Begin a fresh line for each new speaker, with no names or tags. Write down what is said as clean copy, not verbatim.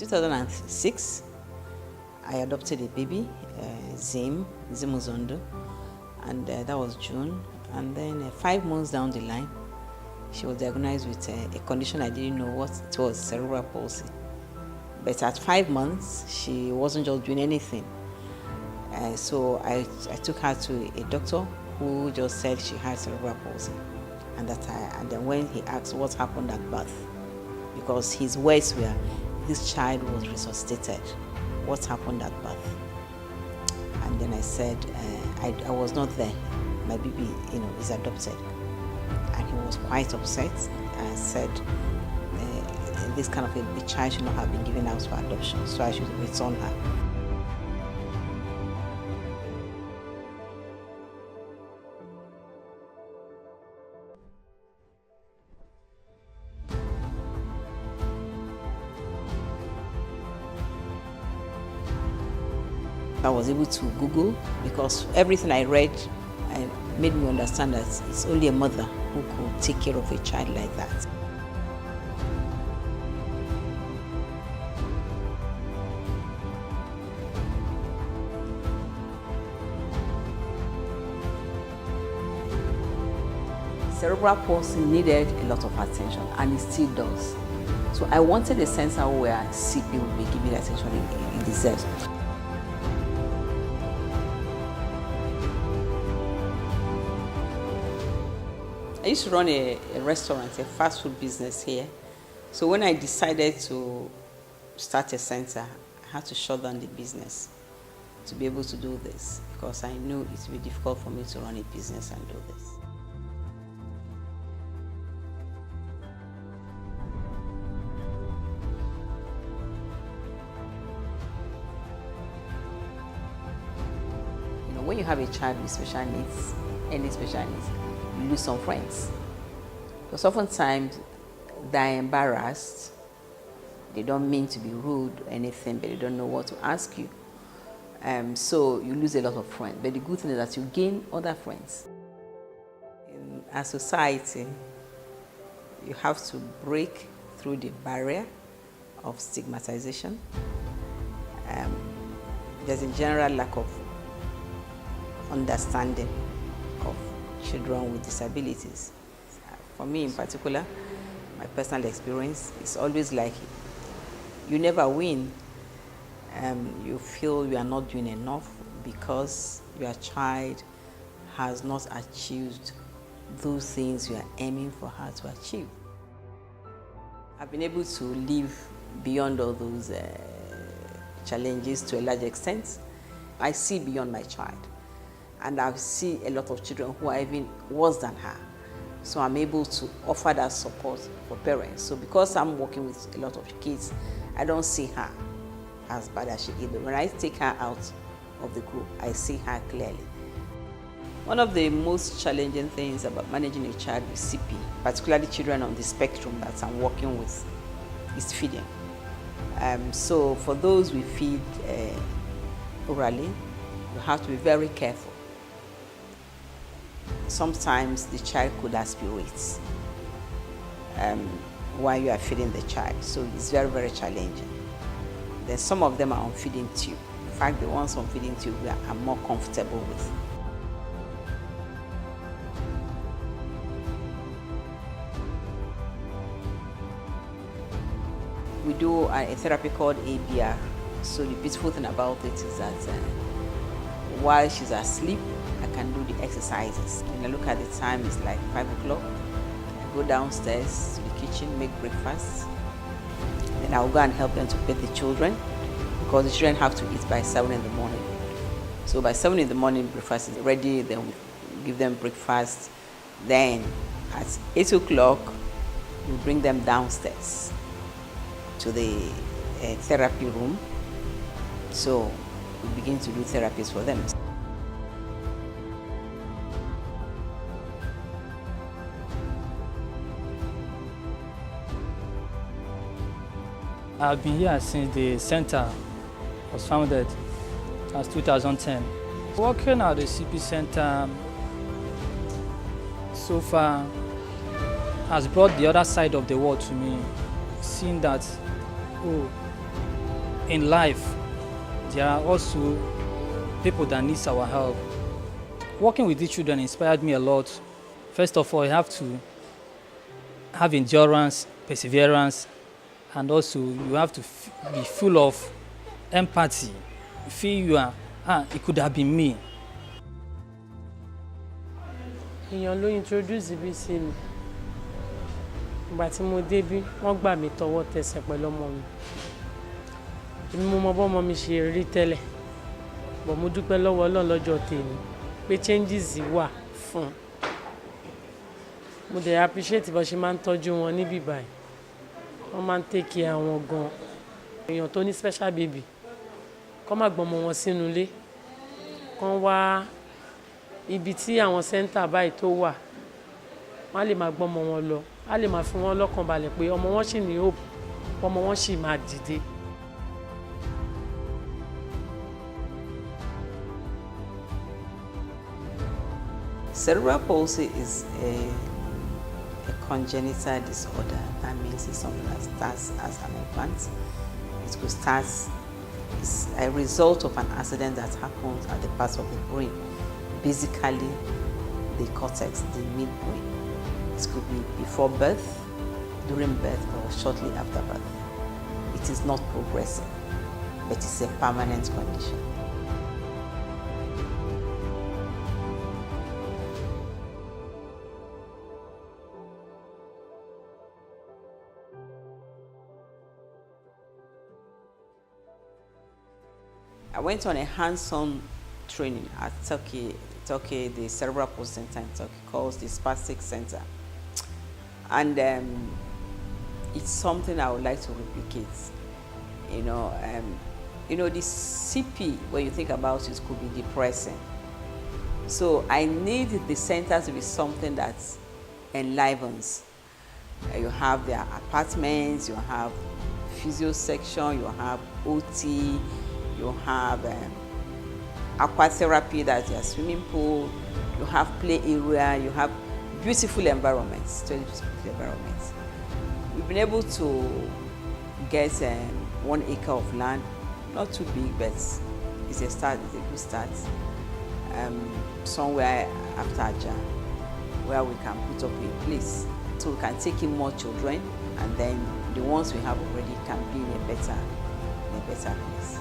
2006, I adopted a baby, Zimuzondo, and that was June. And then 5 months down the line, she was diagnosed with a condition I didn't know what it was, cerebral palsy. But at 5 months, she wasn't just doing anything. So I took her to a doctor who just said she had cerebral palsy. And then when he asked what happened at birth, because his words were, this child was resuscitated. What happened at birth? And then I said, I was not there. My baby, is adopted. And he was quite upset and said, this kind of a child should not have been given out for adoption, so I should return her. I was able to Google, because everything I read made me understand that it's only a mother who could take care of a child like that. Cerebral palsy needed a lot of attention, and it still does. So I wanted a center where CP would be given the attention it deserves. I used to run a restaurant, a fast food business here. So when I decided to start a center, I had to shut down the business to be able to do this, because I knew it would be difficult for me to run a business and do this. When you have a child with special needs, any special needs, you lose some friends. Because oftentimes they're embarrassed, they don't mean to be rude or anything, but they don't know what to ask you. So you lose a lot of friends. But the good thing is that you gain other friends. In our society, you have to break through the barrier of stigmatization. There's a general lack of understanding of children with disabilities. For me in particular, my personal experience is always like you never win. You feel you are not doing enough because your child has not achieved those things you are aiming for her to achieve. I've been able to live beyond all those challenges to a large extent. I see beyond my child. And I see a lot of children who are even worse than her. So I'm able to offer that support for parents. So because I'm working with a lot of kids, I don't see her as bad as she is. But when I take her out of the group, I see her clearly. One of the most challenging things about managing a child with CP, particularly children on the spectrum that I'm working with, is feeding. So for those we feed orally, you have to be very careful. Sometimes the child could aspirate while you are feeding the child, so it's very, very challenging. Then some of them are on feeding tube. In fact, the ones on feeding tube I'm more comfortable with. We do a therapy called ABR. So the beautiful thing about it is that while she's asleep, I can do the exercises. When I look at the time, it's like 5 o'clock. I go downstairs to the kitchen, make breakfast. Then I'll go and help them to feed the children, because the children have to eat by 7 in the morning. So by 7 in the morning, breakfast is ready. Then we give them breakfast. Then at 8 o'clock, we bring them downstairs to the therapy room. So we begin to do therapies for them.
I've been here since the center was founded as 2010. Working at the CP Center so far has brought the other side of the world to me, seeing that, oh, in life, there are also people that need our help. Working with these children inspired me a lot. First of all, you have to have endurance, perseverance, and also you have to be full of empathy. You feel you are, it could have been me.
Èèyàn ló introduce bí sí mi. Ìgbà tí mo débí, wọ́n gbà mí tọwọ́ tẹsẹ̀ pẹ̀lú ọmọ mi. Èmi mo mọ bọ́mọ mi ṣe rí tẹ́lẹ̀. Bọ̀ mo dúpẹ́ lọ́wọ́ Ọlọ́run lọ́jọ́ tèmi pé changes wà fún. Mo dẹ̀ appreciate bó ṣe máa ń tọ́jú wọn níbí báyìí. Wọ́n máa ń take care wọn gan. Èèyàn tó ní special baby. Kọ́ má gbọ́mọ wọn sínú ilé. Kán wá ibi tí àwọn center báyìí tó wà. Wọ́n á lè máa gbọ́mọ wọn lọ. Á lè máa fi wọ́n lọ́kàn balẹ̀ pé ọmọ wọn ṣì ní hope. Ọmọ wọn ṣì máa dìde.
Cerebral palsy is a congenital disorder. That means it's something that starts as an infant. It could start as a result of an accident that happens at the parts of the brain, basically the cortex, the midbrain. It could be before birth, during birth, or shortly after birth. It is not progressive, but it's a permanent condition. I went on a hands-on training at Turkey, the Cerebral Palsy Center in Turkey, called the Spastic Center. And it's something I would like to replicate. The CP, when you think about it, could be depressing. So I need the center to be something that enlivens. You have their apartments, you have physio section, you have OT, you have aquatherapy, that's your swimming pool, you have play area, you have beautiful environments, totally beautiful environments. We've been able to get 1 acre of land, not too big, but it's a start, it's a good start. Somewhere after Aja, where we can put up a place, so we can take in more children, and then the ones we have already can be in a better place.